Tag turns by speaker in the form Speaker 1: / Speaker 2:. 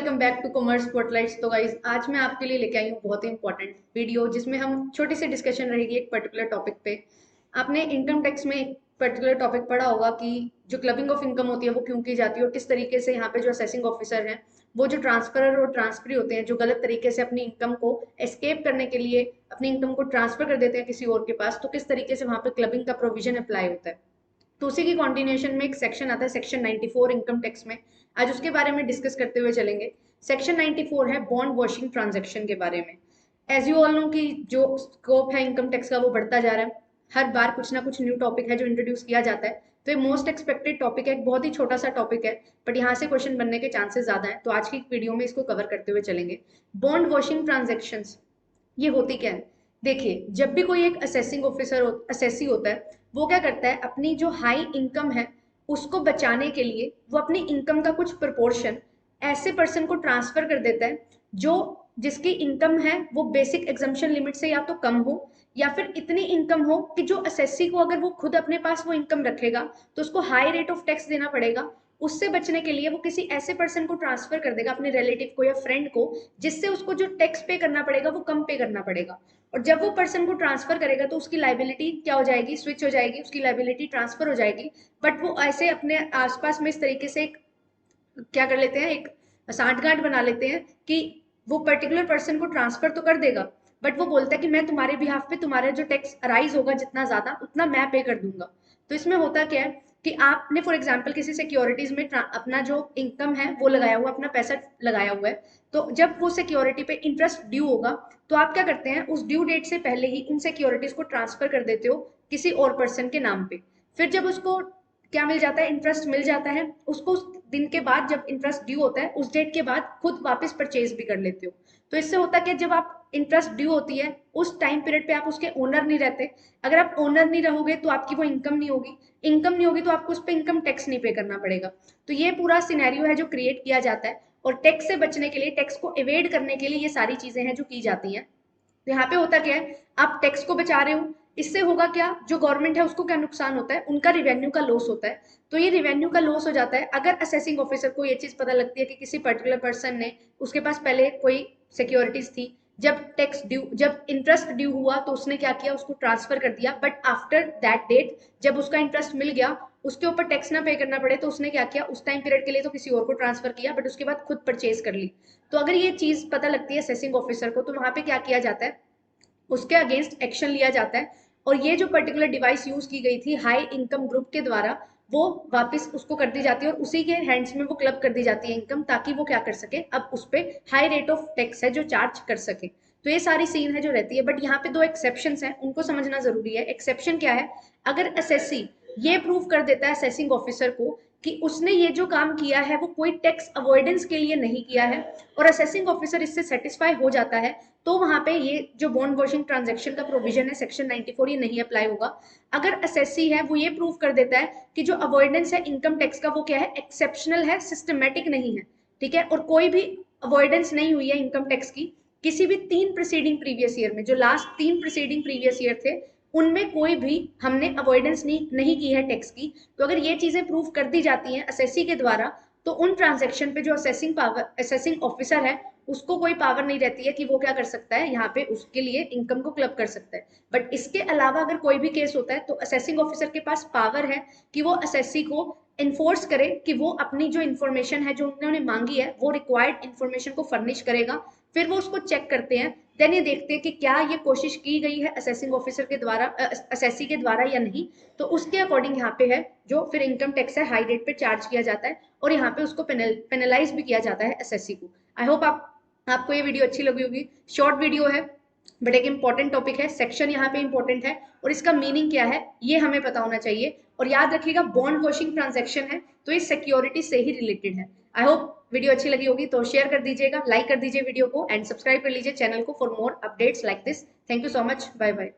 Speaker 1: Welcome back to commerce spotlights. तो guys आज मैं आपके लिए लेके आई हूँ बहुत ही इंपॉर्टेंट वीडियो जिसमें हम छोटी सी डिस्कशन रहेगी एक पर्टिकुलर टॉपिक पे। आपने इनकम टैक्स में एक पर्टिकुलर टॉपिक पढ़ा होगा कि जो क्लबिंग ऑफ इनकम होती है वो क्यों की जाती है और किस तरीके से यहाँ पे जो असेसिंग ऑफिसर हैं वो जो ट्रांसफरर और ट्रांसफरी होते हैं जो गलत तरीके से अपनी इनकम को एस्केप करने के लिए अपनी इनकम को ट्रांसफर कर देते हैं किसी और के पास, तो किस तरीके से वहाँ पे क्लबिंग का प्रोविजन अप्लाई होता है। तो उसी की कॉन्टिन्यूशन में एक सेक्शन आता है सेक्शन 94 इनकम टैक्स में। आज उसके बारे में डिस्कस करते हुए चलेंगे। सेक्शन 94 है बॉन्ड वॉशिंग ट्रांजैक्शन के बारे में। एज यू ऑल नो कि जो स्कोप है इनकम टैक्स का वो बढ़ता जा रहा है। हर बार कुछ ना कुछ न्यू टॉपिक है जो इंट्रोड्यूस किया जाता है। तो ये मोस्ट एक्सपेक्टेड टॉपिक है, एक बहुत ही छोटा सा टॉपिक है, बट यहाँ से क्वेश्चन बनने के चांसेस ज्यादा है। तो आज की वीडियो में इसको कवर करते हुए चलेंगे। बॉन्ड वॉशिंग ट्रांजेक्शन ये होती क्या है? देखिए, जब भी कोई एक असेसिंग ऑफिसर असेसी होता है, वो क्या करता है, अपनी जो हाई इनकम है उसको बचाने के लिए वो अपनी इनकम का कुछ प्रपोर्शन ऐसे पर्सन को ट्रांसफर कर देता है जो जिसकी इनकम है वो बेसिक एग्जम्पशन लिमिट से या तो कम हो या फिर इतनी इनकम हो कि जो असेसी को अगर वो खुद अपने पास वो इनकम रखेगा तो उसको हाई रेट ऑफ टैक्स देना पड़ेगा। उससे बचने के लिए वो किसी ऐसे पर्सन को ट्रांसफर कर देगा, अपने रिलेटिव को या फ्रेंड को, जिससे उसको जो टैक्स पे करना पड़ेगा वो कम पे करना पड़ेगा। और जब वो पर्सन को ट्रांसफर करेगा तो उसकी लाइबिलिटी क्या हो जाएगी, स्विच हो जाएगी, उसकी लाइबिलिटी ट्रांसफर हो जाएगी। बट वो ऐसे अपने आसपास में इस तरीके से एक क्या कर लेते हैं, एक सांठगांठ बना लेते हैं कि वो पर्टिकुलर पर्सन को ट्रांसफर तो कर देगा बट वो बोलता है कि मैं तुम्हारे बिहाफ पे तुम्हारा जो टैक्स अराइज होगा जितना ज्यादा उतना मैं पे कर दूंगा। तो इसमें होता क्या है कि आपने फॉर एग्जाम्पल किसी सिक्योरिटीज में अपना जो इनकम है वो लगाया हुआ, अपना पैसा लगाया हुआ है, तो जब वो सिक्योरिटी पे इंटरेस्ट ड्यू होगा तो आप क्या करते हैं, उस ड्यू डेट से पहले ही इन सिक्योरिटीज को ट्रांसफर कर देते हो किसी और पर्सन के नाम पे। फिर जब उसको क्या मिल जाता है, इंटरेस्ट मिल जाता है, उसको उस दिन के बाद जब इंटरेस्ट ड्यू होता है उस डेट के बाद खुद वापस परचेज भी कर लेते हो। तो इससे होता है कि जब आप इंटरेस्ट ड्यू होती है उस टाइम पीरियड पे आप उसके ओनर नहीं रहते। अगर आप ओनर नहीं रहोगे तो आपकी वो इनकम नहीं होगी, इनकम नहीं होगी तो आपको उस पर इनकम टैक्स नहीं पे करना पड़ेगा। तो ये पूरा सिनेरियो है जो क्रिएट किया जाता है और टैक्स से बचने के लिए, टैक्स को एवेड करने के लिए ये सारी चीजें हैं जो की जाती हैं। तो यहाँ पे होता क्या है, आप टैक्स को बचा रहे हो, इससे होगा क्या, जो गवर्नमेंट है उसको क्या नुकसान होता है, उनका रिवेन्यू का लॉस होता है। तो ये रिवेन्यू का लॉस हो जाता है अगर असेसिंग ऑफिसर को ये चीज पता लगती है कि किसी पर्टिकुलर पर्सन ने, उसके पास पहले कोई सिक्योरिटीज थी, जब इंटरेस्ट ड्यू हुआ तो उसने क्या किया, उसको ट्रांसफर कर दिया, बट आफ्टर दैट डेट जब उसका इंटरेस्ट मिल गया उसके ऊपर टैक्स ना पे करना पड़े तो उसने क्या किया, उस टाइम पीरियड के लिए तो किसी और को ट्रांसफर किया बट उसके बाद खुद परचेज कर ली। तो अगर ये चीज पता लगती है असेसिंग ऑफिसर को तो वहां पे क्या किया जाता है, उसके अगेंस्ट एक्शन लिया जाता है। और ये जो पर्टिकुलर डिवाइस यूज की गई थी हाई इनकम ग्रुप के द्वारा वो वापस उसको कर दी जाती है और उसी के हैंड्स में वो क्लब कर दी जाती है इनकम, ताकि वो क्या कर सके, अब उस पर हाई रेट ऑफ टैक्स है जो चार्ज कर सके। तो ये सारी सीन है जो रहती है, बट यहाँ पे दो एक्सेप्शन हैं उनको समझना जरूरी है। एक्सेप्शन क्या है, अगर असेसी ये प्रूव कर देता है असेसिंग ऑफिसर को कि उसने ये जो काम किया है वो कोई टैक्स अवॉइडेंस के लिए नहीं किया है और असेसिंग ऑफिसर इससे सेटिस्फाई हो जाता है, तो वहां पे ये जो बॉन्ड वॉशिंग ट्रांजैक्शन का प्रोविजन है सेक्शन 94 ये नहीं अप्लाई होगा। अगर असेसी है वो ये प्रूव कर देता है कि जो अवॉइडेंस है इनकम टैक्स का वो क्या है, एक्सेप्शनल है, सिस्टमेटिक नहीं है, ठीक है, और कोई भी अवॉइडेंस नहीं हुई है इनकम टैक्स की किसी भी 3 प्रीसीडिंग प्रीवियस ईयर में, जो लास्ट 3 प्रीसीडिंग प्रीवियस ईयर थे उनमें कोई भी हमने अवॉइडेंस नहीं की है टैक्स की। तो अगर ये चीजें प्रूव कर दी जाती हैं असेसी के द्वारा तो उन ट्रांजैक्शन पे जो असेसिंग ऑफिसर है उसको कोई पावर नहीं रहती है कि वो क्या कर सकता है, यहाँ पे उसके लिए इनकम को क्लब कर सकता है। बट इसके अलावा अगर कोई भी केस होता है तो असेसिंग ऑफिसर के पास पावर है कि वो असेसी को इन्फोर्स करे कि वो अपनी जो इन्फॉर्मेशन है जो उन्होंने मांगी है वो रिक्वायर्ड इन्फॉर्मेशन को फर्निश करेगा। फिर वो उसको चेक करते हैं, देन ये देखते हैं कि क्या ये कोशिश की गई है असेसिंग ऑफिसर के द्वारा, असेसी के द्वारा या नहीं। तो उसके अकॉर्डिंग यहाँ पे है जो फिर इनकम टैक्स है हाई रेट पे चार्ज किया जाता है और यहाँ पे उसको पेनलाइज भी किया जाता है असेसी को। आई होप आपको ये वीडियो अच्छी लगी होगी। शॉर्ट वीडियो है बट एक इंपॉर्टेंट टॉपिक है, सेक्शन यहाँ पे इंपॉर्टेंट है और इसका मीनिंग क्या है ये हमें पता होना चाहिए। और याद रखिएगा बॉन्ड वॉशिंग ट्रांजैक्शन है तो ये सिक्योरिटी से ही रिलेटेड है। आई होप वीडियो अच्छी लगी होगी तो शेयर कर दीजिएगा, लाइक कर दीजिए वीडियो को एंड सब्सक्राइब कर लीजिए चैनल को for more updates like this. Thank you so much, bye bye.